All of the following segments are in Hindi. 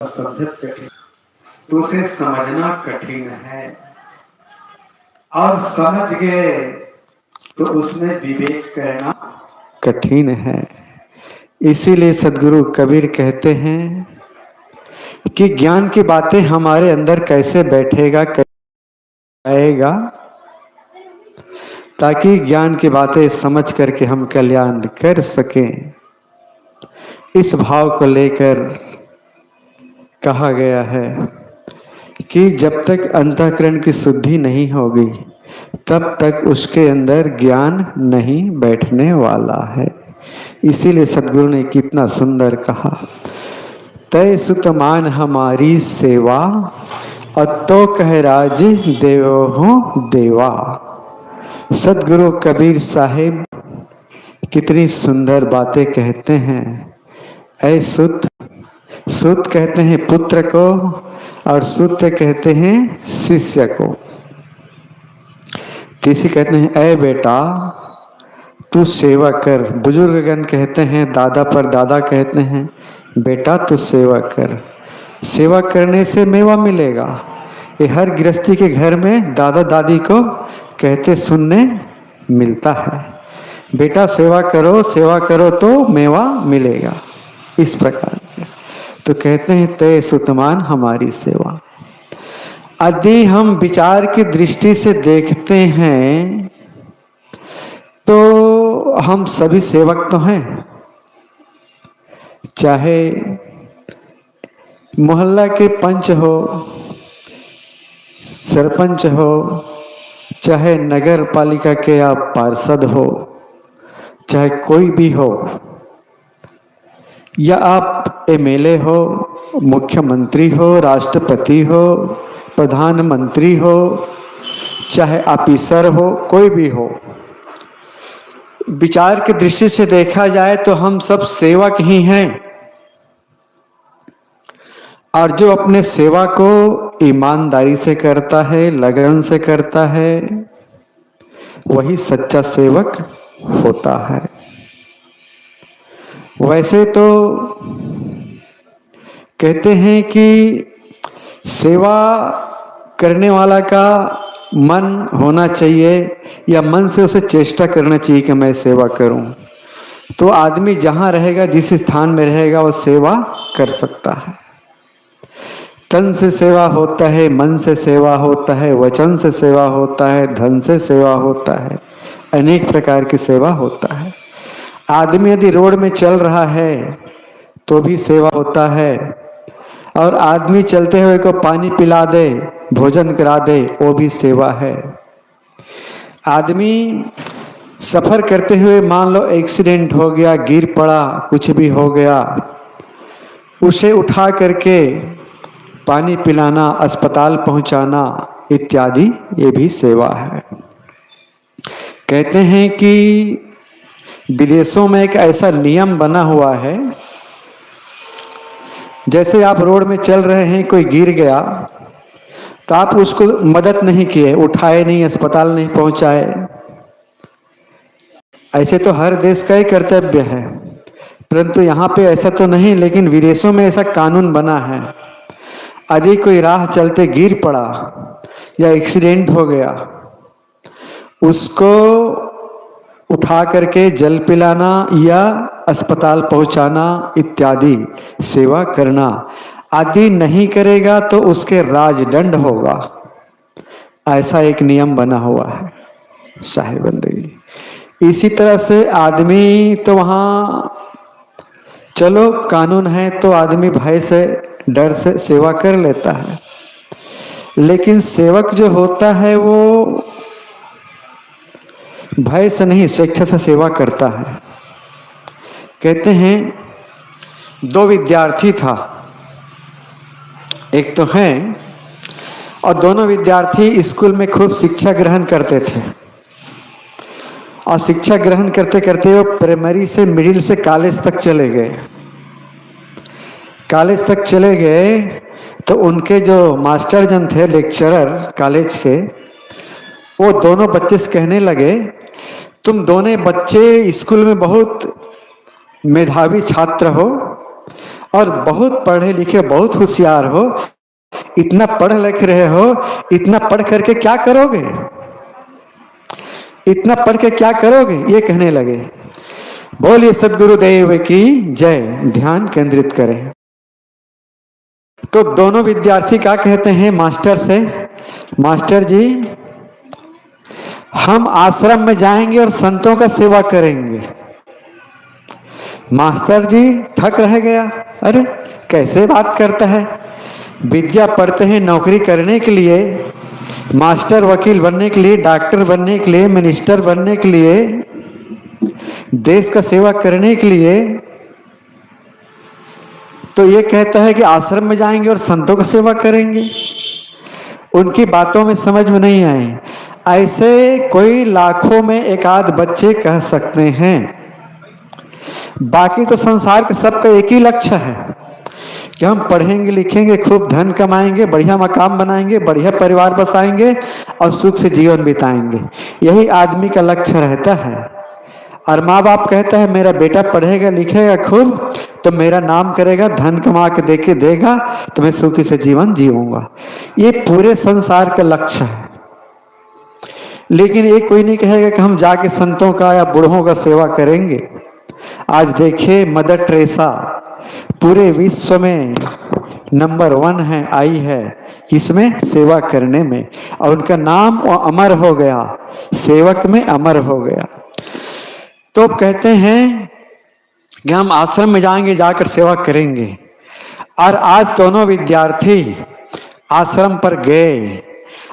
सब्जेक्ट कठिन, तो उसे समझना कठिन है, और समझ गए तो उसमें विवेक करना कठिन है। इसीलिए सद्गुरु कबीर कहते हैं कि ज्ञान की बातें हमारे अंदर कैसे बैठेगा, कैसे आएगा, ताकि ज्ञान की बातें समझ करके हम कल्याण कर सकें। इस भाव को लेकर कहा गया है कि जब तक अंतःकरण की शुद्धि नहीं होगी तब तक उसके अंदर ज्ञान नहीं बैठने वाला है। इसीलिए सद्गुरु ने कितना सुंदर कहा, तय सुतमान हमारी सेवा, अतो कह राज देवो हूँ देवा। सद्गुरु कबीर साहिब कितनी सुंदर बातें कहते हैं। ऐ सुत, सुत कहते हैं पुत्र को और सुत कहते हैं शिष्य को। तीसरी कहते हैं ऐ बेटा तू सेवा कर। बुजुर्गगण कहते हैं, दादा पर दादा कहते हैं बेटा तू सेवा कर, सेवा करने से मेवा मिलेगा। ये हर गृहस्थी के घर में दादा दादी को कहते सुनने मिलता है, बेटा सेवा करो तो मेवा मिलेगा। इस प्रकार तो कहते हैं तय सुतमान हमारी सेवा। यदि हम विचार की दृष्टि से देखते हैं तो हम सभी सेवक तो हैं, चाहे मोहल्ला के पंच हो, सरपंच हो, चाहे नगर पालिका के आप पार्षद हो, चाहे कोई भी हो, या आप एमएलए हो, मुख्यमंत्री हो, राष्ट्रपति हो, प्रधानमंत्री हो, चाहे ऑफिसर हो, कोई भी हो, विचार की दृष्टि से देखा जाए तो हम सब सेवक ही हैं। और जो अपने सेवा को ईमानदारी से करता है, लगन से करता है, वही सच्चा सेवक होता है। वैसे तो कहते हैं कि सेवा करने वाला का मन होना चाहिए, या मन से उसे चेष्टा करना चाहिए कि मैं सेवा करूं। तो आदमी जहां रहेगा, जिस स्थान में रहेगा, वो सेवा कर सकता है। तन से सेवा होता है, मन से सेवा होता है, वचन से सेवा होता है, धन से सेवा होता है, अनेक प्रकार की सेवा होता है। आदमी यदि रोड में चल रहा है तो भी सेवा होता है, और आदमी चलते हुए को पानी पिला दे, भोजन करा दे, वो भी सेवा है। आदमी सफर करते हुए मान लो एक्सीडेंट हो गया, गिर पड़ा, कुछ भी हो गया, उसे उठा करके पानी पिलाना, अस्पताल पहुंचाना इत्यादि, ये भी सेवा है। कहते हैं कि विदेशों में एक ऐसा नियम बना हुआ है, जैसे आप रोड में चल रहे हैं, कोई गिर गया तो आप उसको मदद नहीं किए, उठाए नहीं, अस्पताल नहीं पहुंचाए। ऐसे तो हर देश का ही कर्तव्य है, परंतु यहाँ पे ऐसा तो नहीं, लेकिन विदेशों में ऐसा कानून बना है। यदि कोई राह चलते गिर पड़ा या एक्सीडेंट हो गया, उसको उठा करके जल पिलाना या अस्पताल पहुंचाना इत्यादि सेवा करना। आदि नहीं करेगा तो उसके राजदंड होगा, ऐसा एक नियम बना हुआ है साहिबंदी। इसी तरह से आदमी तो वहाँ चलो कानून है तो आदमी भय से, डर से सेवा कर लेता है, लेकिन सेवक जो होता है वो भय से नहीं, स्वेच्छा से सेवा करता है। कहते हैं दो विद्यार्थी था, एक तो हैं, और दोनों विद्यार्थी स्कूल में खूब शिक्षा ग्रहण करते थे, और शिक्षा ग्रहण करते करते वो प्राइमरी से, मिडिल से कॉलेज तक चले गए। कॉलेज तक चले गए तो उनके जो मास्टर जन थे, लेक्चरर कॉलेज के, वो दोनों बच्चे से कहने लगे तुम दोनों बच्चे स्कूल में बहुत मेधावी छात्र हो, और बहुत पढ़े लिखे, बहुत होशियार हो, इतना पढ़ लिख रहे हो, इतना पढ़ करके क्या करोगे, इतना पढ़ के क्या करोगे, ये कहने लगे। बोलिए सद्गुरुदेव की जय। ध्यान केंद्रित करें। तो दोनों विद्यार्थी क्या कहते हैं मास्टर से, मास्टर जी हम आश्रम में जाएंगे और संतों का सेवा करेंगे। मास्टर जी ठक रह गया, अरे कैसे बात करता है, विद्या पढ़ते हैं नौकरी करने के लिए, मास्टर वकील बनने के लिए, डॉक्टर बनने के लिए, मिनिस्टर बनने के लिए, देश का सेवा करने के लिए, तो ये कहता है कि आश्रम में जाएंगे और संतों का सेवा करेंगे। उनकी बातों में समझ में नहीं आए। ऐसे कोई लाखों में एक आध बच्चे कह सकते हैं, बाकी तो संसार के सबका एक ही लक्ष्य है कि हम पढ़ेंगे लिखेंगे, खूब धन कमाएंगे, बढ़िया मकाम बनाएंगे, बढ़िया परिवार बसाएंगे और सुख से जीवन बिताएंगे। यही आदमी का लक्ष्य रहता है। और माँ बाप कहता है मेरा बेटा पढ़ेगा लिखेगा खूब तो मेरा नाम करेगा, धन कमा के देके देगा तो मैं सुखी से जीवन जीऊंगा। ये पूरे संसार का लक्ष्य है। लेकिन ये कोई नहीं कहेगा कि हम जाके संतों का या बूढ़ों का सेवा करेंगे। आज देखिए मदर टेरेसा पूरे विश्व में नंबर 1 है, आई है किसमें, सेवा करने में, और उनका नाम अमर हो गया, सेवक में अमर हो गया। तो कहते हैं कि हम आश्रम में जाएंगे, जाकर सेवा करेंगे। और आज दोनों विद्यार्थी आश्रम पर गए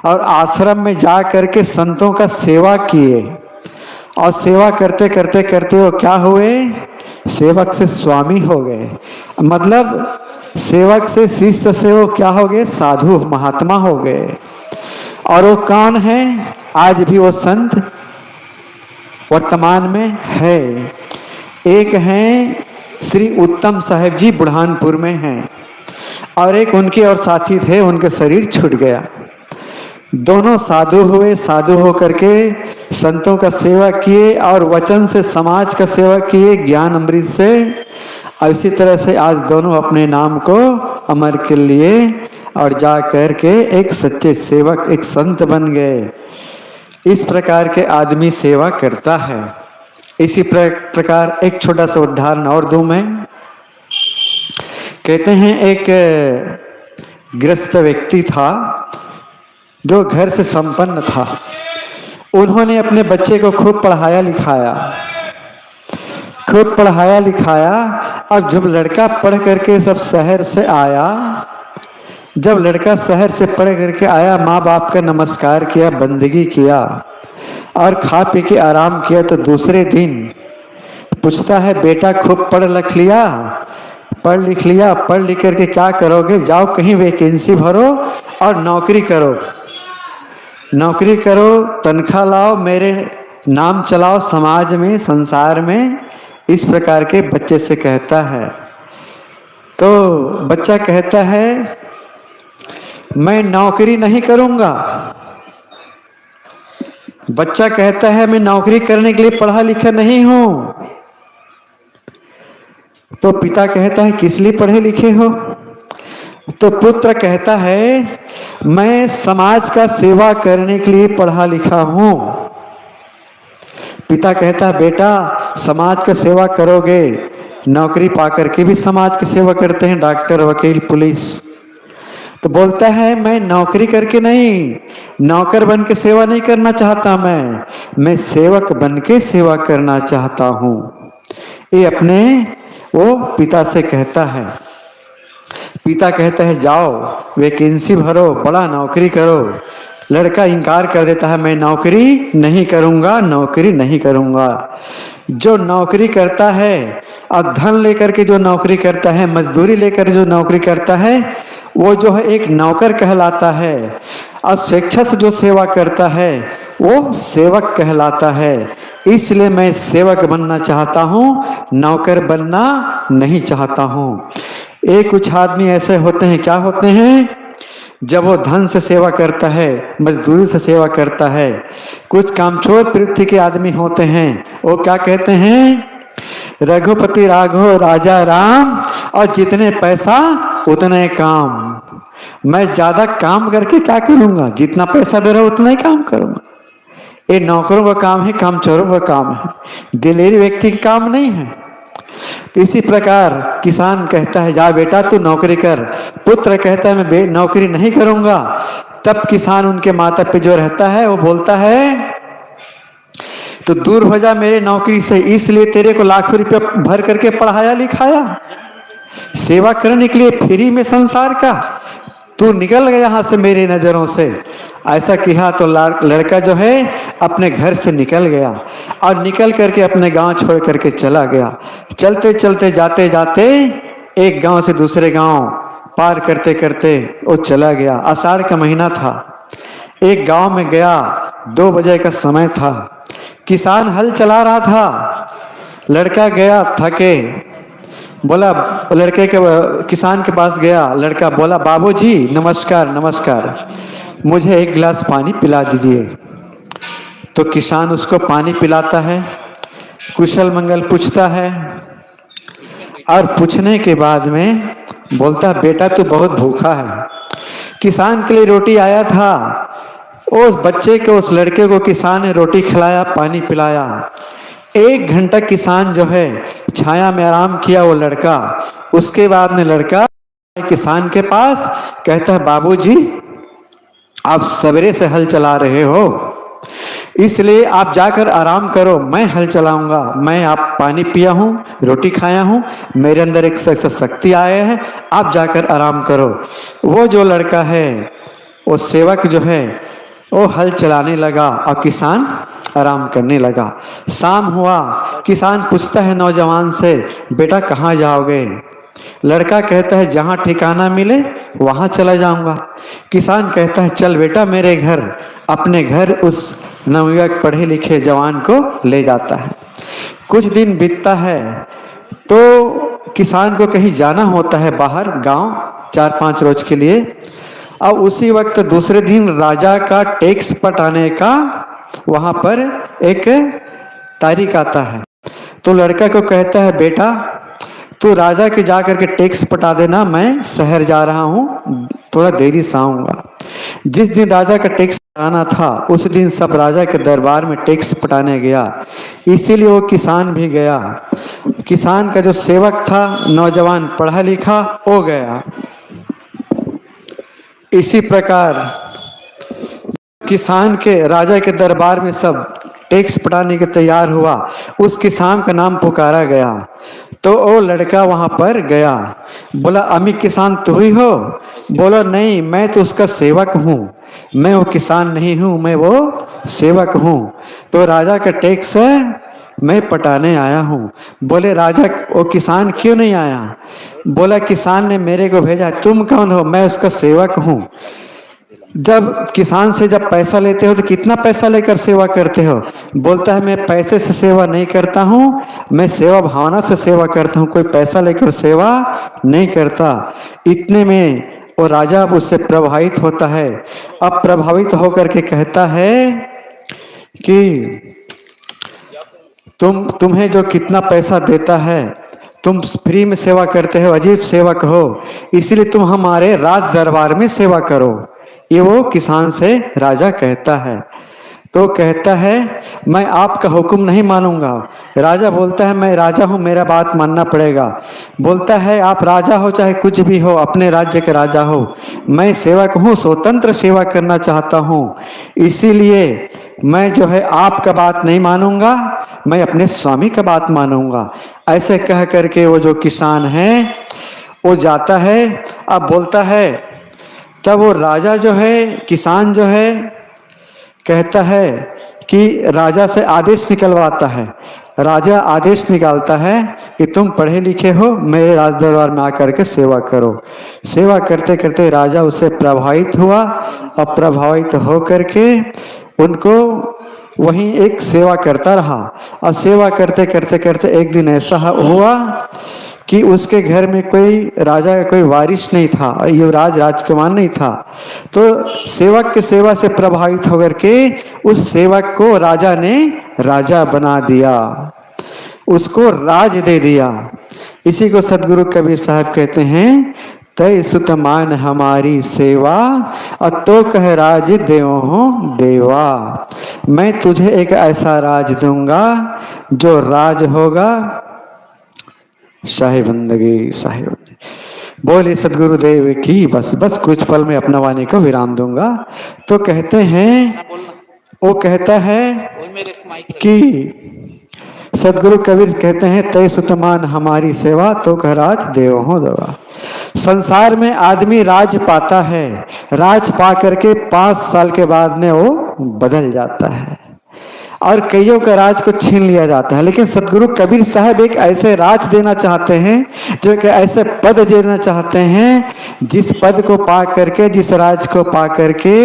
और आश्रम में जा करके संतों का सेवा किए, और सेवा करते करते करते वो क्या हुए, सेवक से स्वामी हो गए। मतलब सेवक से शिष्य से वो क्या हो गए, साधु महात्मा हो गए। और वो कौन है, आज भी वो संत वर्तमान में है। एक हैं श्री उत्तम साहेब जी, बुरहानपुर में हैं, और एक उनके और साथी थे, उनके शरीर छूट गया। दोनों साधु हुए, साधु होकर के संतों का सेवा किए और वचन से समाज का सेवा किए, ज्ञान अमृत से। और इसी तरह से आज दोनों अपने नाम को अमर के लिए और जा कर के एक सच्चे सेवक, एक संत बन गए। इस प्रकार के आदमी सेवा करता है। इसी प्रकार एक छोटा सा उदाहरण और दूं मैं। कहते हैं एक गृहस्थ व्यक्ति था जो घर से संपन्न था। उन्होंने अपने बच्चे को खूब पढ़ाया लिखाया, खूब पढ़ाया लिखाया। अब जब लड़का पढ़ करके सब शहर से आया, जब लड़का शहर से पढ़ करके आया, माँ बाप का नमस्कार किया, बंदगी किया और खा पी के आराम किया, तो दूसरे दिन पूछता है बेटा खूब पढ़ लिख लिया, पढ़ लिख लिया, पढ़ लिख करके क्या करोगे, जाओ कहीं वैकेंसी भरो और नौकरी करो, नौकरी करो, तनख्वाह लाओ, मेरे नाम चलाओ समाज में, संसार में। इस प्रकार के बच्चे से कहता है। तो बच्चा कहता है मैं नौकरी नहीं करूंगा। बच्चा कहता है मैं नौकरी करने के लिए पढ़ा लिखा नहीं हूं। तो पिता कहता है किस लिए पढ़े लिखे हो? तो पुत्र कहता है मैं समाज का सेवा करने के लिए पढ़ा लिखा हूं। पिता कहता है बेटा समाज का सेवा करोगे, नौकरी पाकर के भी समाज की सेवा करते हैं डॉक्टर, वकील, पुलिस। तो बोलता है मैं नौकरी करके नहीं, नौकर बन के सेवा नहीं करना चाहता, मैं सेवक बन के सेवा करना चाहता हूं। ये अपने वो पिता से कहता है। पिता कहता है जाओ वैकेंसी भरो, बड़ा नौकरी करो। लड़का इनकार कर देता है मैं नौकरी नहीं करूंगा, नौकरी नहीं करूंगा। जो नौकरी करता है और धन लेकर के जो नौकरी करता है, मजदूरी लेकर जो नौकरी करता है, वो जो है एक नौकर कहलाता है। और स्वेच्छा से जो सेवा करता है वो सेवक कहलाता है। इसलिए मैं सेवक बनना चाहता हूँ, नौकर बनना नहीं चाहता हूँ। एक कुछ आदमी ऐसे होते हैं, क्या होते हैं, जब वो धन से सेवा करता है, मजदूरी से सेवा करता है। कुछ कामचोर प्रवृत्ति के आदमी होते हैं, वो क्या कहते हैं रघुपति राघव राजा राम, और जितने पैसा उतने काम। मैं ज्यादा काम करके क्या करूंगा, जितना पैसा दे रहा हूं उतना ही काम करूंगा। ये नौकरों का काम है, कामचोरों का काम है, दिलेरी व्यक्ति का काम नहीं है। तो इसी प्रकार किसान कहता है जा बेटा तू नौकरी कर, पुत्र कहता है मैं नौकरी नहीं करूंगा। तब किसान उनके माता पे जो रहता है वो बोलता है तो दूर हो जा मेरे नौकरी से, इसलिए तेरे को लाखों रुपया भर करके पढ़ाया लिखाया, सेवा करने के लिए फ्री में संसार का, तू निकल गया यहाँ से मेरी नजरों से। ऐसा किया तो लड़का जो है अपने घर से निकल गया और निकल करके अपने गांव छोड़ करके चला गया। चलते चलते जाते जाते एक गांव से दूसरे गांव पार करते करते वो चला गया। आषाढ़ का महीना था। एक गांव में गया, 2 बजे का समय था। किसान हल चला रहा था। लड़का गया थके, बोला लड़के के किसान के पास गया। लड़का बोला बाबूजी नमस्कार नमस्कार, मुझे एक गिलास पानी पिला दीजिए। तो किसान उसको पानी पिलाता है, कुशल मंगल पूछता है और पूछने के बाद में बोलता बेटा तू बहुत भूखा है। किसान के लिए रोटी आया था। उस बच्चे को, उस लड़के को किसान ने रोटी खिलाया, पानी पिलाया। 1 घंटा किसान जो है छाया में आराम किया वो लड़का। उसके बाद में लड़का किसान के पास कहता है बाबूजी आप सवेरे से हल चला रहे हो, इसलिए आप जाकर आराम करो, मैं हल चलाऊंगा। मैं आप पानी पिया हूँ, रोटी खाया हूँ, मेरे अंदर एक शक्ति आया है, आप जाकर आराम करो। वो जो लड़का है, वो सेवक जो है वो हल चलाने लगा और किसान आराम करने लगा। शाम हुआ, किसान पूछता है नौजवान से बेटा कहाँ जाओगे। लड़का कहता है जहाँ ठिकाना मिले वहाँ चला जाऊंगा। किसान कहता है चल बेटा मेरे घर। अपने घर उस नवयुवक पढ़े लिखे जवान को ले जाता है। कुछ दिन बीतता है तो किसान को कहीं जाना होता है बाहर गांव 4-5 रोज के लिए। अब उसी वक्त दूसरे दिन राजा का टैक्स पटाने का वहां पर एक तारीख आता है। तो लड़का को कहता है बेटा तू राजा के जा करके टैक्स पटा देना, मैं शहर जा रहा हूँ, थोड़ा देरी से आऊंगा। जिस दिन राजा का टैक्स पटाना था उस दिन सब राजा के दरबार में टैक्स पटाने गया, इसीलिए वो किसान भी गया। किसान का जो सेवक था नौजवान पढ़ा लिखा हो गया। इसी प्रकार किसान के राजा के दरबार में सब टैक्स पटाने के तैयार हुआ। उस किसान का नाम पुकारा गया तो वो लड़का वहां पर गया। बोला अमीर किसान तू ही हो? बोला नहीं, मैं तो उसका सेवक हूँ, मैं वो किसान नहीं हूँ, मैं वो सेवक हूँ। तो राजा का टैक्स मैं पटाने आया हूँ। बोले राजा वो किसान क्यों नहीं आया? बोला किसान ने मेरे को भेजा। तुम कौन हो? मैं उसका सेवक हूँ। जब किसान से जब पैसा लेते हो तो कितना पैसा लेकर सेवा करते हो? बोलता है मैं पैसे से सेवा नहीं करता हूँ, मैं सेवा भावना से सेवा करता हूँ, कोई पैसा लेकर सेवा नहीं करता। इतने में वो राजा अब उससे प्रभावित होता है। अब प्रभावित होकर के कहता है कि तुम्हें जो कितना पैसा देता है, तुम फ्री में सेवा करते हो, अजीब सेवक हो, इसलिए तुम हमारे राज दरबार में सेवा करो। ये वो किसान से राजा कहता है। तो कहता है मैं आपका हुक्म नहीं मानूंगा। राजा बोलता है मैं राजा हूँ, मेरा बात मानना पड़ेगा। बोलता है आप राजा हो चाहे कुछ भी हो, अपने राज्य के राजा हो, मैं सेवक हूँ, स्वतंत्र सेवा करना चाहता हूँ, इसीलिए मैं जो है आपका बात नहीं मानूंगा, मैं अपने स्वामी का बात मानूंगा। ऐसे कह करके वो जो किसान है वो जाता है। अब बोलता है तब वो राजा जो है, किसान जो है कहता है कि राजा से आदेश निकलवाता है। राजा आदेश निकालता है कि तुम पढ़े लिखे हो, मेरे राज दरबार में आकर के सेवा करो। सेवा करते करते राजा उससे प्रभावित हुआ और प्रभावित हो करके उनको वहीं एक सेवा करता रहा। और सेवा करते करते करते एक दिन ऐसा हुआ कि उसके घर में कोई राजा का कोई वारिस नहीं था, युवराज राजकुमार नहीं था। तो सेवक के सेवा से प्रभावित होकर के उस सेवक को राजा ने राजा बना दिया। उसको राज दे दिया। इसी को सदगुरु कबीर साहब कहते हैं, तय सुत मान हमारी सेवा और तो कह राज देवो हो देवा। मैं तुझे एक ऐसा राज दूंगा जो राज होगा शाही बंदगी, शाही बंदगी। बोले सदगुरुदेव की। बस बस कुछ पल में अपना वाणी को विराम दूंगा। तो कहते हैं, वो कहता है कि सदगुरु कबीर कहते हैं, तय सुतमान हमारी सेवा तो कह राज देव हो देवा। संसार में आदमी राज पाता है, राज पा करके 5 साल के बाद में वो बदल जाता है और कईयों का राज को छीन लिया जाता है। लेकिन सदगुरु कबीर साहब एक ऐसे राज देना चाहते हैं, जो एक ऐसे पद देना चाहते हैं, जिस पद को पा करके, जिस राज को पा करके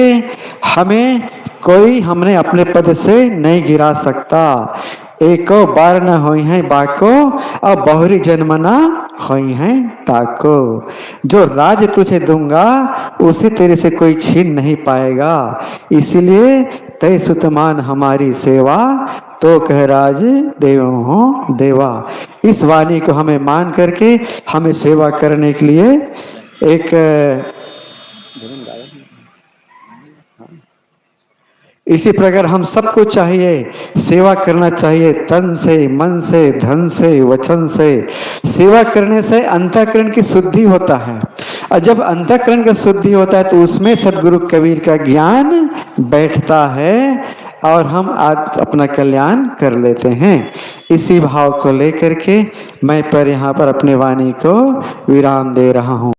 हमें कोई हमने अपने पद से नहीं गिरा सकता। एको बार न होई है बाको और बहुरी जन्म न होई है ताको। जो राज तुझे दूंगा उसे तेरे से कोई छीन नहीं पाएगा। इसीलिए तय सुतमान हमारी सेवा तो कह राज देव हो देवा। इस वाणी को हमें मान करके हमें सेवा करने के लिए एक इसी प्रकार हम सबको चाहिए सेवा करना चाहिए, तन से, मन से, धन से, वचन से। सेवा करने से अंतःकरण की शुद्धि होता है और जब अंतःकरण की शुद्धि होता है तो उसमें सदगुरु कबीर का ज्ञान बैठता है और हम आज अपना कल्याण कर लेते हैं। इसी भाव को लेकर के मैं पर यहाँ पर अपने वाणी को विराम दे रहा हूँ।